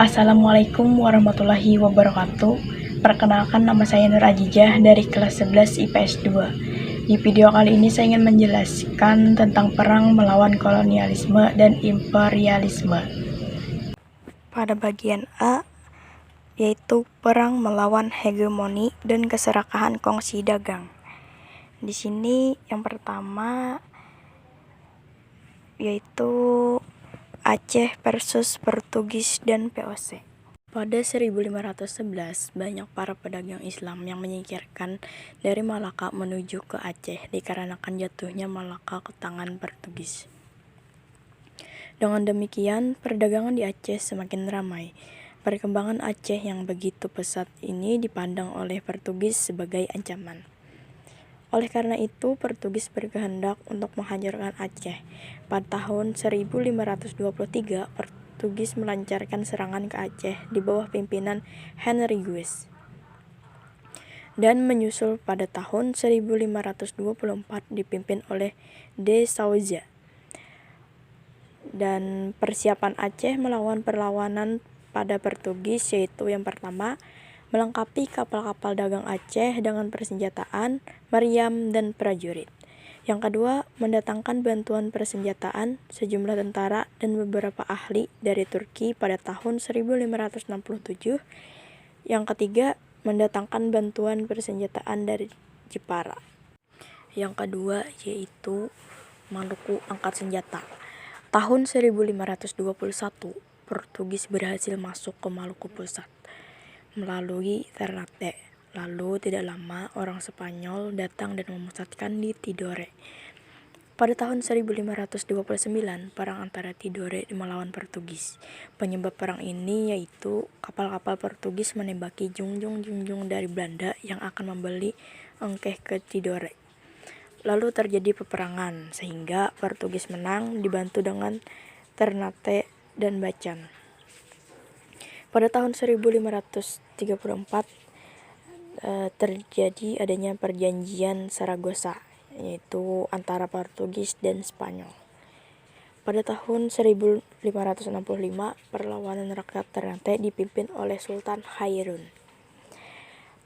Assalamualaikum warahmatullahi wabarakatuh. Perkenalkan, nama saya Nur Ajijah dari kelas 11 IPS 2. Di video kali ini saya ingin menjelaskan tentang perang melawan kolonialisme dan imperialisme. Pada bagian A, yaitu perang melawan hegemoni dan keserakahan kongsi dagang. Di sini yang pertama yaitu Aceh versus Portugis dan VOC. Pada 1511, banyak para pedagang Islam yang menyingkirkan dari Malaka menuju ke Aceh dikarenakan jatuhnya Malaka ke tangan Portugis. Dengan demikian, perdagangan di Aceh semakin ramai. Perkembangan Aceh yang begitu pesat ini dipandang oleh Portugis sebagai ancaman. Oleh karena itu, Portugis berkehendak untuk menghancurkan Aceh. Pada tahun 1523, Portugis melancarkan serangan ke Aceh di bawah pimpinan Henry Guise. Dan menyusul pada tahun 1524 dipimpin oleh De Souza. Dan persiapan Aceh melawan perlawanan pada Portugis yaitu yang pertama, melengkapi kapal-kapal dagang Aceh dengan persenjataan, meriam, dan prajurit. Yang kedua, mendatangkan bantuan persenjataan, sejumlah tentara, dan beberapa ahli dari Turki pada tahun 1567. Yang ketiga, mendatangkan bantuan persenjataan dari Jepara. Yang kedua, yaitu Maluku angkat senjata. Tahun 1521, Portugis berhasil masuk ke Maluku Pusat melalui Ternate. Lalu tidak lama orang Spanyol datang dan memusatkan di Tidore. Pada tahun 1529, perang antara Tidore melawan Portugis. Penyebab perang ini yaitu kapal-kapal Portugis menembaki junjung-junjung dari Belanda yang akan membeli engkeh ke Tidore. Lalu terjadi peperangan sehingga Portugis menang dibantu dengan Ternate dan Bacan. Pada tahun 1534 terjadi adanya perjanjian Saragossa, yaitu antara Portugis dan Spanyol. Pada tahun 1565, perlawanan rakyat Ternate dipimpin oleh Sultan Hairun.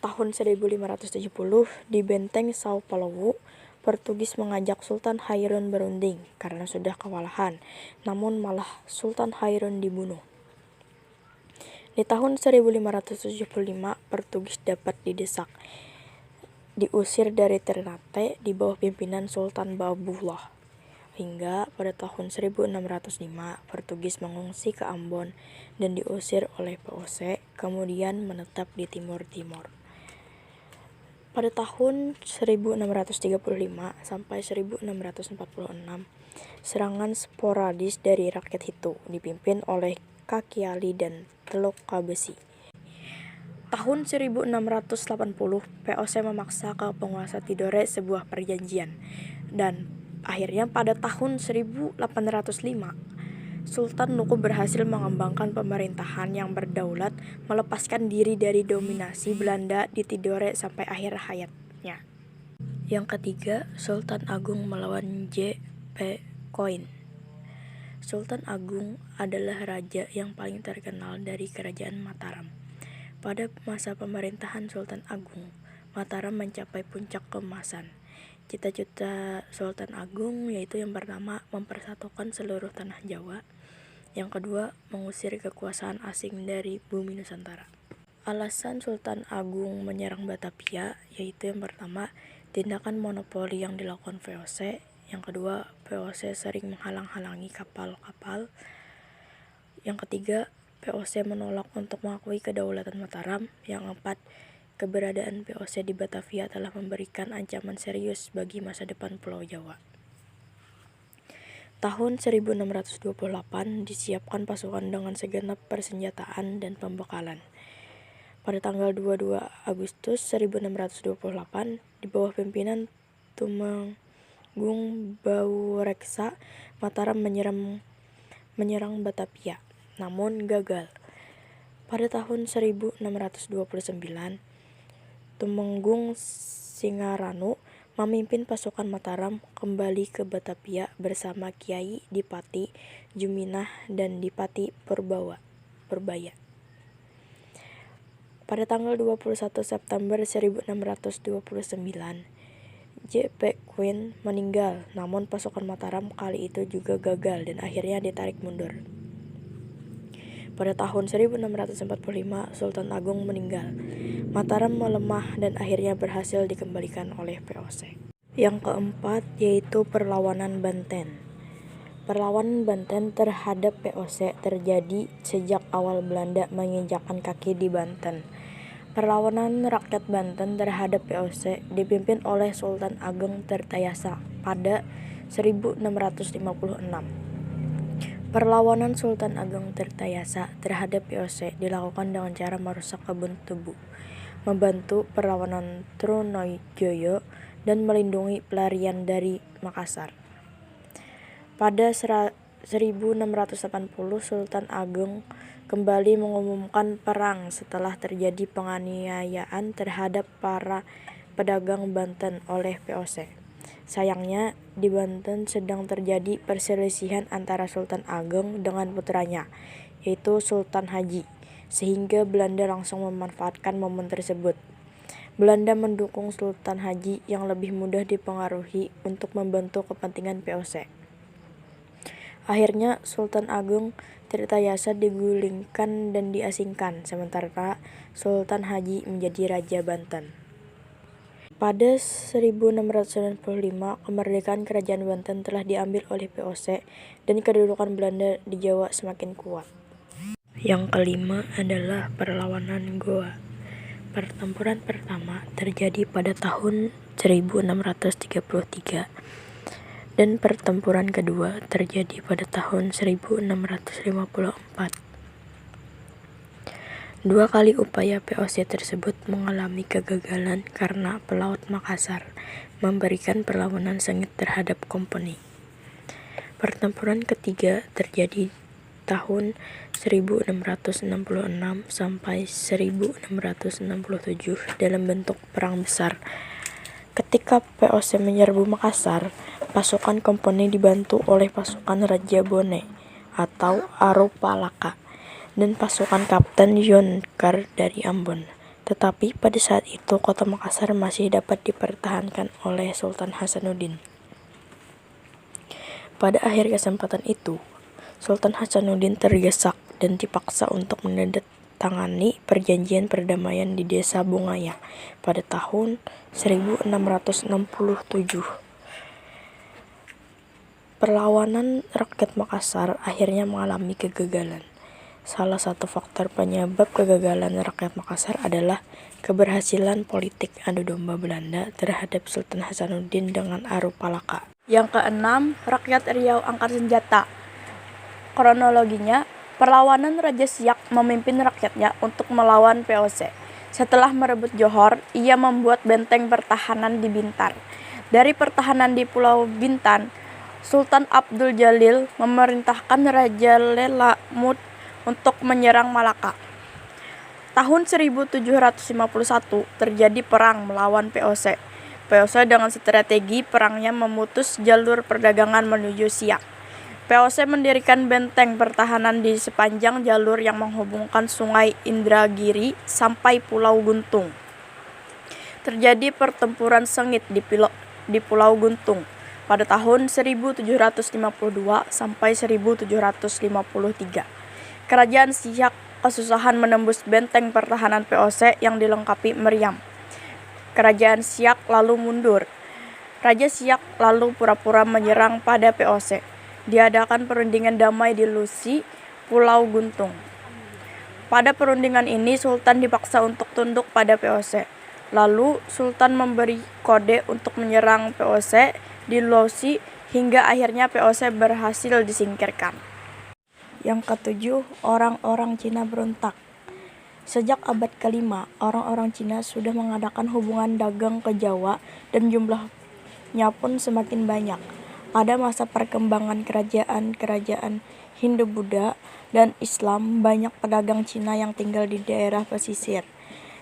Tahun 1570, di benteng Sao Paulo, Portugis mengajak Sultan Hairun berunding karena sudah kewalahan, namun malah Sultan Hairun dibunuh. Di tahun 1575, Portugis dapat didesak, diusir dari Ternate di bawah pimpinan Sultan Baubullah. Hingga pada tahun 1605, Portugis mengungsi ke Ambon dan diusir oleh VOC, kemudian menetap di Timur-Timor. Pada tahun 1635 sampai 1646, serangan sporadis dari rakyat Hitu dipimpin oleh Kaki Ali dan Teluk Kabesi. Tahun 1680, VOC memaksa ke penguasa Tidore sebuah perjanjian. Dan akhirnya pada tahun 1805, Sultan Nuku berhasil mengembangkan pemerintahan yang berdaulat, melepaskan diri dari dominasi Belanda di Tidore sampai akhir hayatnya. Yang ketiga, Sultan Agung melawan J.P. Coin. Sultan Agung adalah raja yang paling terkenal dari kerajaan Mataram. Pada masa pemerintahan Sultan Agung, Mataram mencapai puncak keemasan. Cita-cita Sultan Agung yaitu yang pertama, mempersatukan seluruh tanah Jawa. Yang kedua, mengusir kekuasaan asing dari bumi Nusantara. Alasan Sultan Agung menyerang Batavia yaitu yang pertama, tindakan monopoli yang dilakukan VOC. Yang kedua, VOC sering menghalang-halangi kapal-kapal. Yang ketiga, VOC menolak untuk mengakui kedaulatan Mataram. Yang keempat, keberadaan VOC di Batavia telah memberikan ancaman serius bagi masa depan Pulau Jawa. Tahun 1628 disiapkan pasukan dengan segenap persenjataan dan pembekalan. Pada tanggal 22 Agustus 1628, di bawah pimpinan Tumenggung Baureksa, Mataram menyerang Batavia, namun gagal. Pada tahun 1629, Tumenggung Singaranu memimpin pasukan Mataram kembali ke Batavia bersama Kiai Dipati Juminah dan Dipati Purbaya. Pada tanggal 21 September 1629, J.P. Quinn meninggal, namun pasukan Mataram kali itu juga gagal dan akhirnya ditarik mundur. Pada tahun 1645, Sultan Agung meninggal. Mataram melemah dan akhirnya berhasil dikembalikan oleh VOC. Yang keempat yaitu perlawanan Banten. Perlawanan Banten terhadap VOC terjadi sejak awal Belanda menginjakkan kaki di Banten. Perlawanan rakyat Banten terhadap VOC dipimpin oleh Sultan Ageng Tirtayasa pada 1656. Perlawanan Sultan Ageng Tirtayasa terhadap VOC dilakukan dengan cara merusak kebun tebu, membantu perlawanan Trunojoyo, dan melindungi pelarian dari Makassar. Pada 1680, Sultan Agung kembali mengumumkan perang setelah terjadi penganiayaan terhadap para pedagang Banten oleh VOC. Sayangnya, di Banten sedang terjadi perselisihan antara Sultan Ageng dengan putranya, yaitu Sultan Haji, sehingga Belanda langsung memanfaatkan momen tersebut. Belanda mendukung Sultan Haji yang lebih mudah dipengaruhi untuk membantu kepentingan VOC. Akhirnya Sultan Agung Tirtayasa digulingkan dan diasingkan, sementara Sultan Haji menjadi Raja Banten. Pada 1695, kemerdekaan Kerajaan Banten telah diambil oleh VOC dan kedudukan Belanda di Jawa semakin kuat. Yang kelima adalah perlawanan Goa. Pertempuran pertama terjadi pada tahun 1633. Dan pertempuran kedua terjadi pada tahun 1654. Dua kali upaya VOC tersebut mengalami kegagalan karena pelaut Makassar memberikan perlawanan sengit terhadap kompeni. Pertempuran ketiga terjadi tahun 1666 sampai 1667 dalam bentuk perang besar. Ketika VOC menyerbu Makassar, pasukan kompeni dibantu oleh pasukan Raja Bone atau Arupalaka dan pasukan Kapten Yonkar dari Ambon. Tetapi pada saat itu kota Makassar masih dapat dipertahankan oleh Sultan Hasanuddin. Pada akhir kesempatan itu, Sultan Hasanuddin tergesa dan dipaksa untuk menandatangani perjanjian perdamaian di Desa Bungaya pada tahun 1667. Perlawanan rakyat Makassar akhirnya mengalami kegagalan. Salah satu faktor penyebab kegagalan rakyat Makassar adalah keberhasilan politik adu domba Belanda terhadap Sultan Hasanuddin dengan Arupalaka. Yang keenam, rakyat Riau angkat senjata. Kronologinya, perlawanan Raja Siak memimpin rakyatnya untuk melawan VOC. Setelah merebut Johor, ia membuat benteng pertahanan di Bintan. Dari pertahanan di Pulau Bintan, Sultan Abdul Jalil memerintahkan Raja Lela Mud untuk menyerang Malaka. Tahun 1751 terjadi perang melawan VOC. VOC dengan strategi perangnya memutus jalur perdagangan menuju Siak. VOC mendirikan benteng pertahanan di sepanjang jalur yang menghubungkan Sungai Indragiri sampai Pulau Guntung. Terjadi pertempuran sengit di Pulau Guntung pada tahun 1752 sampai 1753. Kerajaan Siak kesusahan menembus benteng pertahanan VOC yang dilengkapi meriam. Kerajaan Siak lalu mundur. Raja Siak lalu pura-pura menyerang pada VOC. Diadakan perundingan damai di Lusi, Pulau Guntung. Pada perundingan ini, Sultan dipaksa untuk tunduk pada VOC. Lalu, Sultan memberi kode untuk menyerang VOC di Lusi hingga akhirnya VOC berhasil disingkirkan. Yang ketujuh, orang-orang Cina berontak. Sejak abad ke-5, orang-orang Cina sudah mengadakan hubungan dagang ke Jawa dan jumlahnya pun semakin banyak. Pada masa perkembangan kerajaan-kerajaan Hindu-Buddha dan Islam, banyak pedagang Cina yang tinggal di daerah pesisir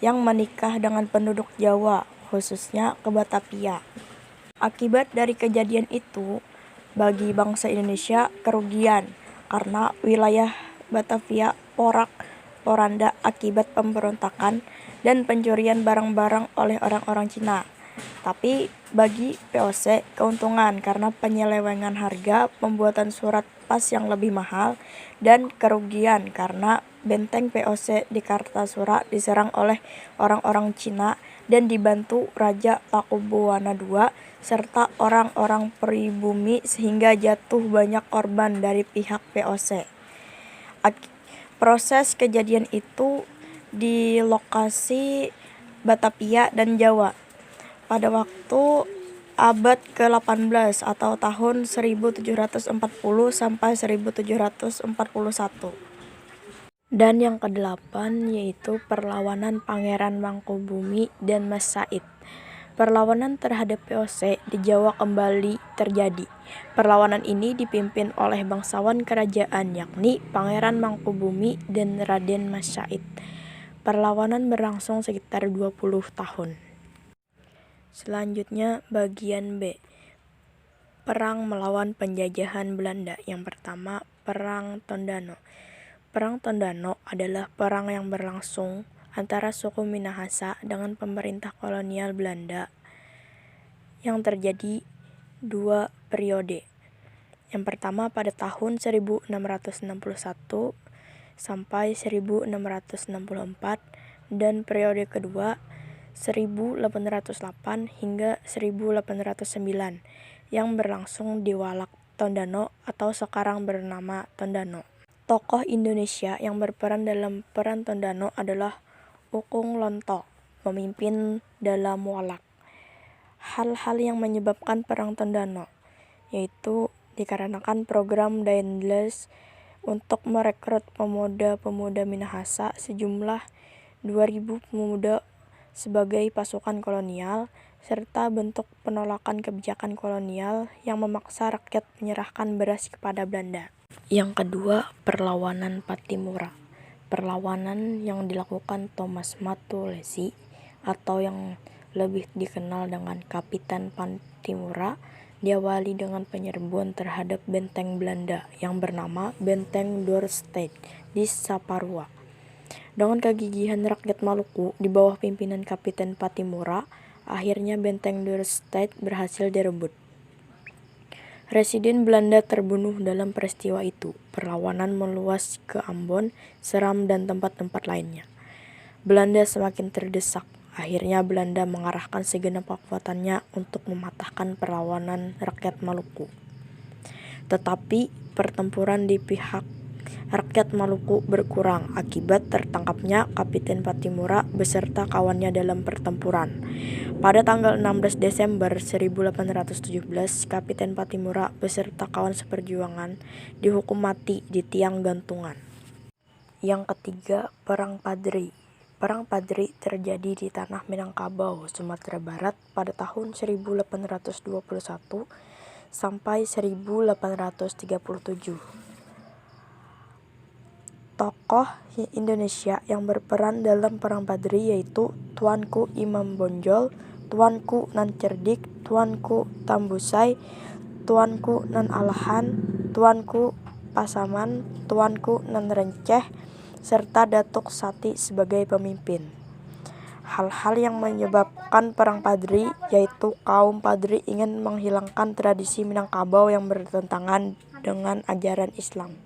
yang menikah dengan penduduk Jawa, khususnya ke Batavia. Akibat dari kejadian itu, bagi bangsa Indonesia kerugian karena wilayah Batavia porak-poranda akibat pemberontakan dan pencurian barang-barang oleh orang-orang Cina. Tapi bagi VOC keuntungan karena penyelewengan harga, pembuatan surat pas yang lebih mahal, dan kerugian karena benteng VOC di Kartasura diserang oleh orang-orang Cina dan dibantu Raja Pakubuwana II serta orang-orang pribumi sehingga jatuh banyak korban dari pihak VOC. Proses kejadian itu di lokasi Batavia dan Jawa pada waktu abad ke-18 atau tahun 1740 sampai 1741. Dan yang ke-8 yaitu perlawanan Pangeran Mangkubumi dan Mas Said. Perlawanan terhadap VOC di Jawa kembali terjadi. Perlawanan ini dipimpin oleh bangsawan kerajaan yakni Pangeran Mangkubumi dan Raden Mas Said. Perlawanan berlangsung sekitar 20 tahun. Selanjutnya bagian B. Perang melawan penjajahan Belanda. Yang pertama, Perang Tondano. Perang Tondano adalah perang yang berlangsung antara suku Minahasa dengan pemerintah kolonial Belanda yang terjadi 2 periode. Yang pertama pada tahun 1661 sampai 1664 dan periode kedua 1808 hingga 1809 yang berlangsung di Walak Tondano atau sekarang bernama Tondano. Tokoh Indonesia yang berperan dalam Perang Tondano adalah Ukung Lonto, pemimpin dalam Walak. Hal-hal yang menyebabkan Perang Tondano yaitu dikarenakan program Daendels untuk merekrut pemuda-pemuda Minahasa sejumlah 2.000 pemuda sebagai pasukan kolonial, serta bentuk penolakan kebijakan kolonial yang memaksa rakyat menyerahkan beras kepada Belanda. Yang kedua, perlawanan Pattimura. Perlawanan yang dilakukan Thomas Matulesi atau yang lebih dikenal dengan Kapitan Pattimura diawali dengan penyerbuan terhadap benteng Belanda yang bernama Benteng Dorstad di Saparua. Dengan kegigihan rakyat Maluku di bawah pimpinan Kapitan Pattimura, akhirnya benteng Dorstad berhasil direbut. Residen Belanda terbunuh dalam peristiwa itu. Perlawanan meluas ke Ambon, Seram, dan tempat-tempat lainnya. Belanda semakin terdesak. Akhirnya Belanda mengarahkan segenap kekuatannya untuk mematahkan perlawanan rakyat Maluku. Tetapi pertempuran di pihak rakyat Maluku berkurang akibat tertangkapnya Kapitan Pattimura beserta kawannya dalam pertempuran. Pada tanggal 16 Desember 1817, Kapitan Pattimura beserta kawan seperjuangan dihukum mati di tiang gantungan. Yang ketiga, Perang Padri. Perang Padri terjadi di tanah Minangkabau, Sumatera Barat pada tahun 1821 sampai 1837. Tokoh Indonesia yang berperan dalam Perang Padri yaitu Tuanku Imam Bonjol, Tuanku Nan Cerdik, Tuanku Tambusai, Tuanku Nan Alahan, Tuanku Pasaman, Tuanku Nan Renceh, serta Datuk Sati sebagai pemimpin. Hal-hal yang menyebabkan Perang Padri yaitu kaum Padri ingin menghilangkan tradisi Minangkabau yang bertentangan dengan ajaran Islam.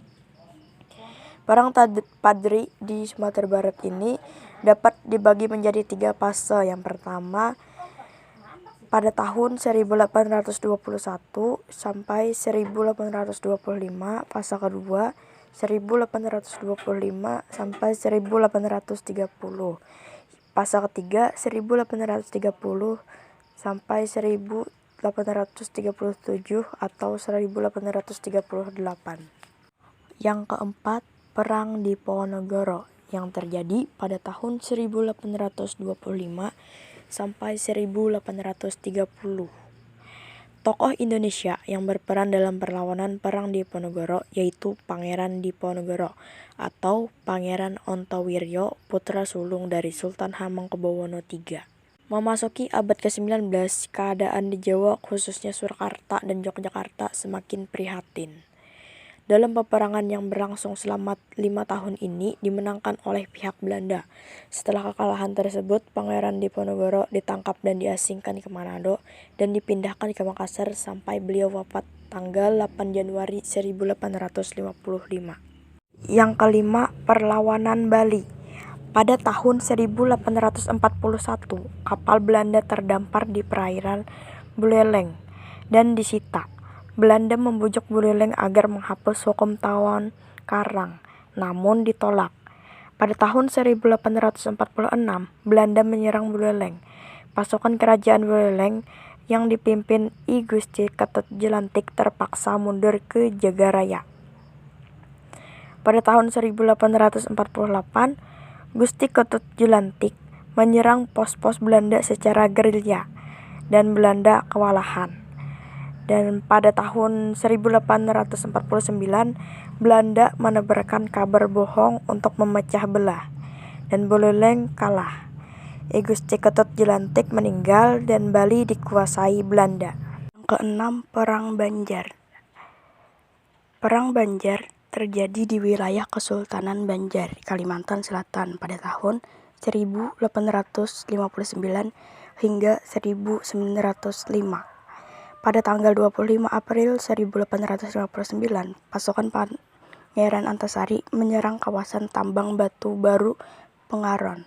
Perang Padri di Sumatera Barat ini dapat dibagi menjadi 3 fase. Yang pertama pada tahun 1821 sampai 1825, fase kedua 1825 sampai 1830, fase ketiga 1830 sampai 1837 atau 1838. Yang keempat, Perang Diponegoro yang terjadi pada tahun 1825 sampai 1830. Tokoh Indonesia yang berperan dalam perlawanan Perang Diponegoro yaitu Pangeran Diponegoro atau Pangeran Ontowiryo, putra sulung dari Sultan Hamengkubuwono III. Memasuki abad ke-19, keadaan di Jawa khususnya Surakarta dan Yogyakarta semakin prihatin. Dalam peperangan yang berlangsung selama 5 tahun ini dimenangkan oleh pihak Belanda. Setelah kekalahan tersebut, Pangeran Diponegoro ditangkap dan diasingkan ke Manado dan dipindahkan ke Makassar sampai beliau wafat tanggal 8 Januari 1855. Yang kelima, perlawanan Bali. Pada tahun 1841, kapal Belanda terdampar di perairan Buleleng dan disita. Belanda membujuk Buleleng agar menghapus hukum tawon karang, namun ditolak. Pada tahun 1846, Belanda menyerang Buleleng. Pasukan kerajaan Buleleng yang dipimpin I Gusti Ketut Jelantik terpaksa mundur ke Jagaraya. Pada tahun 1848, Gusti Ketut Jelantik menyerang pos-pos Belanda secara gerilya dan Belanda kewalahan. Dan pada tahun 1849, Belanda menebarkan kabar bohong untuk memecah belah, dan Buleleng kalah. I Gusti Ketut Jelantik meninggal dan Bali dikuasai Belanda. Yang keenam, Perang Banjar. Perang Banjar terjadi di wilayah Kesultanan Banjar, Kalimantan Selatan pada tahun 1859 hingga 1905. Pada tanggal 25 April 1859, pasukan Pangeran Antasari menyerang kawasan tambang batu baru Pengaron.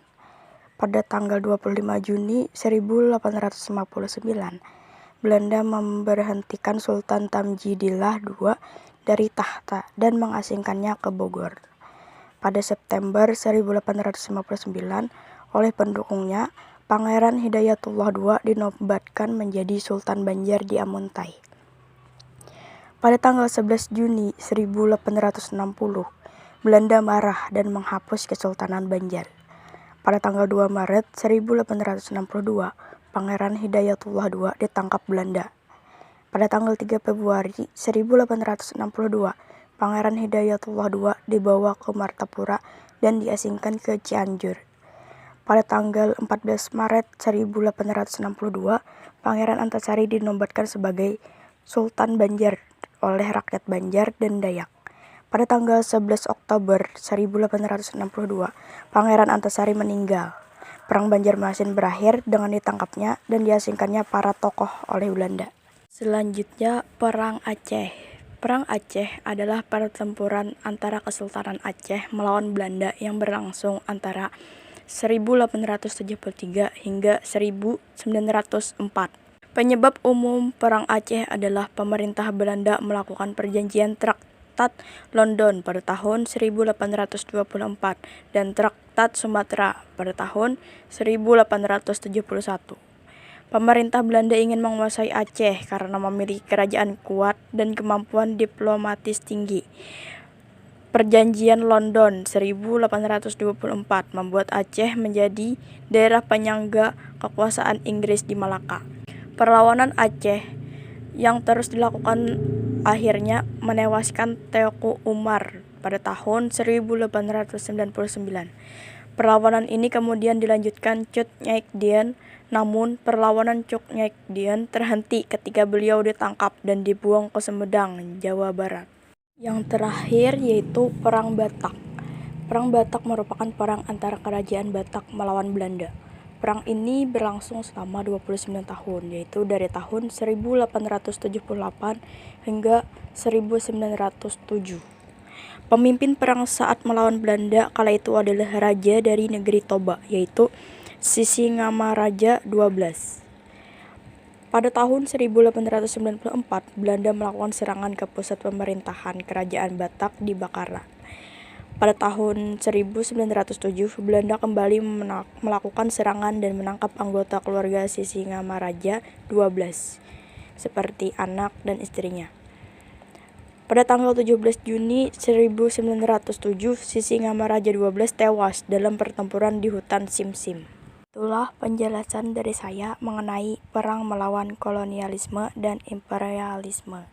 Pada tanggal 25 Juni 1859, Belanda memberhentikan Sultan Tamjidillah II dari tahta dan mengasingkannya ke Bogor. Pada September 1859, oleh pendukungnya, Pangeran Hidayatullah II dinobatkan menjadi Sultan Banjar di Amuntai. Pada tanggal 11 Juni 1860, Belanda marah dan menghapus Kesultanan Banjar. Pada tanggal 2 Maret 1862, Pangeran Hidayatullah II ditangkap Belanda. Pada tanggal 3 Februari 1862, Pangeran Hidayatullah II dibawa ke Martapura dan diasingkan ke Cianjur. Pada tanggal 14 Maret 1862, Pangeran Antasari dinobatkan sebagai Sultan Banjar oleh rakyat Banjar dan Dayak. Pada tanggal 11 Oktober 1862, Pangeran Antasari meninggal. Perang Banjarmasin berakhir dengan ditangkapnya dan diasingkannya para tokoh oleh Belanda. Selanjutnya, Perang Aceh. Perang Aceh adalah pertempuran antara Kesultanan Aceh melawan Belanda yang berlangsung antara 1873 hingga 1904. Penyebab umum Perang Aceh adalah pemerintah Belanda melakukan perjanjian Traktat London pada tahun 1824 dan Traktat Sumatera pada tahun 1871. Pemerintah Belanda ingin menguasai Aceh karena memiliki kerajaan kuat dan kemampuan diplomatis tinggi. Perjanjian London 1824 membuat Aceh menjadi daerah penyangga kekuasaan Inggris di Malaka. Perlawanan Aceh yang terus dilakukan akhirnya menewaskan Teuku Umar pada tahun 1899. Perlawanan ini kemudian dilanjutkan Cut Nyaik Dien, namun perlawanan Cut Nyaik Dien terhenti ketika beliau ditangkap dan dibuang ke Sumedang, Jawa Barat. Yang terakhir yaitu Perang Batak. Perang Batak merupakan perang antara Kerajaan Batak melawan Belanda. Perang ini berlangsung selama 29 tahun, yaitu dari tahun 1878 hingga 1907. Pemimpin perang saat melawan Belanda kala itu adalah raja dari negeri Toba, yaitu Sisingamaraja XII. Pada tahun 1894, Belanda melakukan serangan ke pusat pemerintahan Kerajaan Batak di Bakara. Pada tahun 1907, Belanda kembali melakukan serangan dan menangkap anggota keluarga Sisingamaraja XII, seperti anak dan istrinya. Pada tanggal 17 Juni 1907, Sisingamaraja XII tewas dalam pertempuran di hutan Sim-Sim. Itulah penjelasan dari saya mengenai perang melawan kolonialisme dan imperialisme.